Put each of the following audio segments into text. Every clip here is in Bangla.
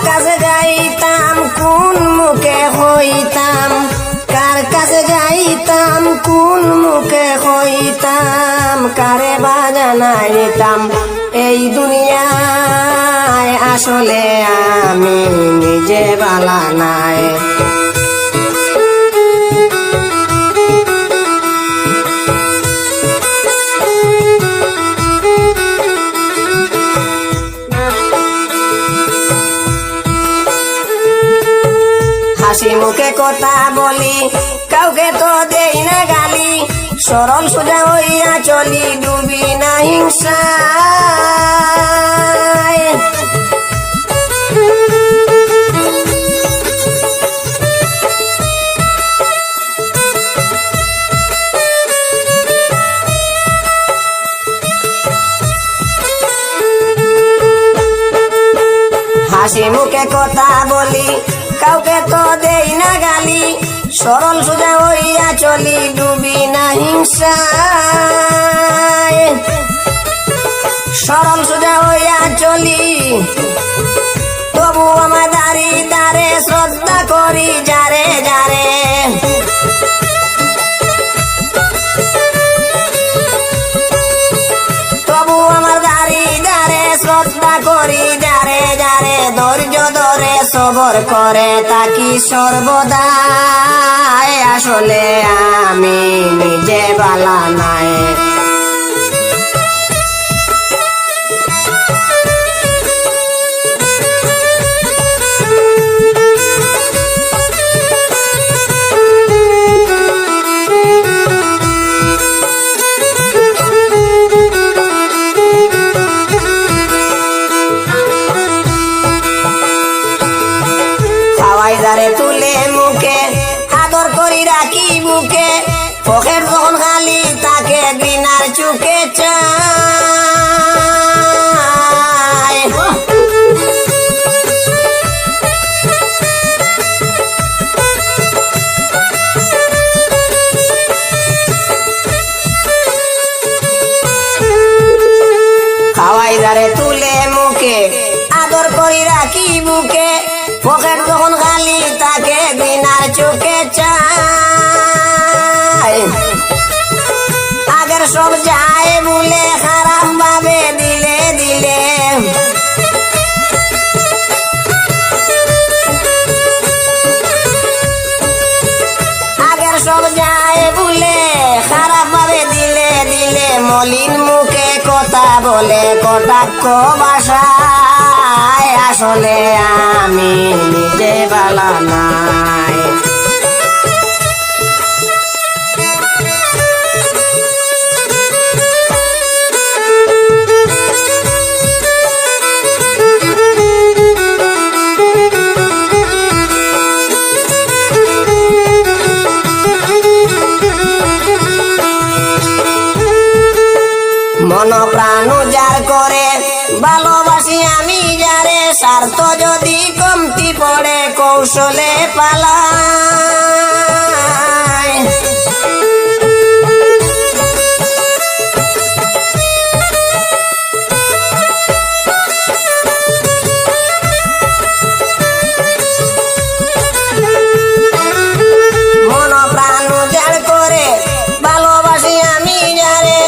কাছে যাইতাম কোন মুখে হইতাম, কার কাছে যাইতাম কোন মুখে হইতাম, কারে বা জানাইতাম এই দুনিয়ায় আসলে আমি নিজে বালা নাই। হাসি মুখে কথা বলি কাউকে তো দেই না গালি, সরল সোজা হইয়া চলি ডুবি না হিংসায়। হাসি মুখে কথা বলি কাউকে তো দেই না গালি, সরল সোজা হইয়া চলি ডুবি না হিংসায়। সরল সোজা হইয়া চলি তবু আমার দাঁড়ি দাঁড়ে শ্রদ্ধা করি যারে যারে। তবু আমার দাঁড়ি দাঁড়ে শ্রদ্ধা করি যারে যারে, ধৈর্য ধরে সবর করে থাকি সর্বদাই আসলে আমি নিজে বালা নাই। যারে তুলে মুখে আদর করি রাখি বুকে, পকেট যখন খালি তাকে ঘৃণার চোখে চাই। খাওয়াই যারে তুলে মুখে আদর করি রাখি বুকে, পকেট যখন খালি তাকে ঘৃণার চোখে চাই। আগের সব যায় বলে খারাপ ভাবে দিলে দিলে, আগের সব যায় বলে খারাপ ভাবে দিলে দিলে, মলিন মুখে কথা বলে কটাক্ষ ভাষায় আসলে আমি নিজে বালা নাই। মন প্রাণ উজাড় করে ভালোবাসি আমি যারে, স্বার্থ যদি কমতি পড়ে কৌশলে পালাই। মন প্রাণ উজাড় করে ভালোবাসি আমি যারে,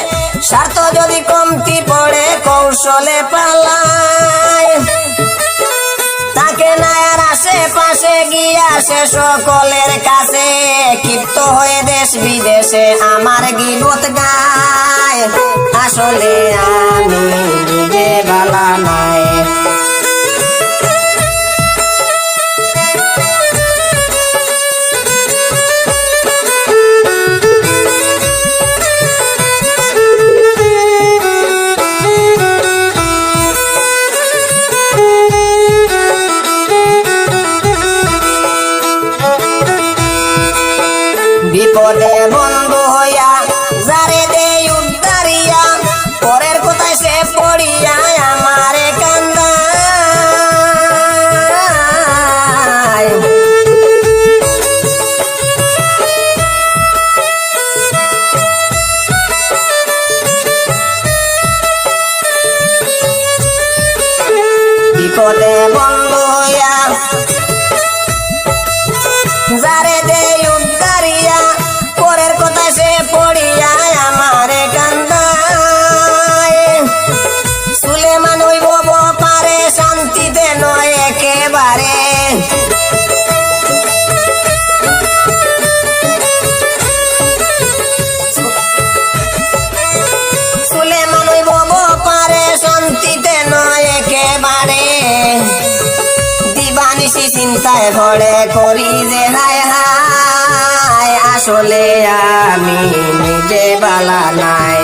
স্বার্থ যদি কমতি পড়ে কৌশলে পালাই। তাকে নায়ার আশেপাশে গিয়া সে সকলের কাছে ক্ষিপ্ত হয়ে দেশ বিদেশে আমার গীবত গায় আসলে আমি নিজে বালা নাই। বিপদে বন্ধু হইয়া যারে দেই উদ্ধারিয়া, পরের কোথায় সে পড়িয়া আমারে কান্দায়। বিপদে বন্ধু হইয়া যারে দে উদ্ধারিয়া পরের কথা সে পড়িয়া আমারে কান্দায় সুলেমান হইব পারে শান্তিতে নয় একেবারে সুলেমান হইব পারে শান্তিতে নয় একেবারে দিবানিশি চিন্তায় ভরে করি যে হায় হায় আসলে আমি নিজে বালা নাই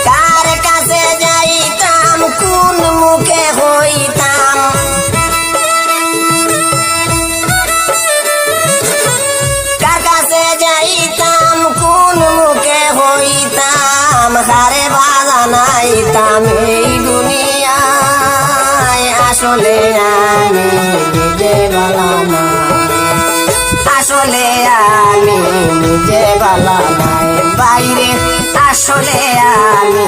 কার কাছে যাইতাম কোন মুখে হইতাম কার কাছে যাইতাম কোন মুখে হইতাম হারে বাজানাইতাম এই দুনিয়ায় আসলে আমি নিজে বালা নাই আসলে আমি নিজে বালা নাই বাইরে আসলে আমি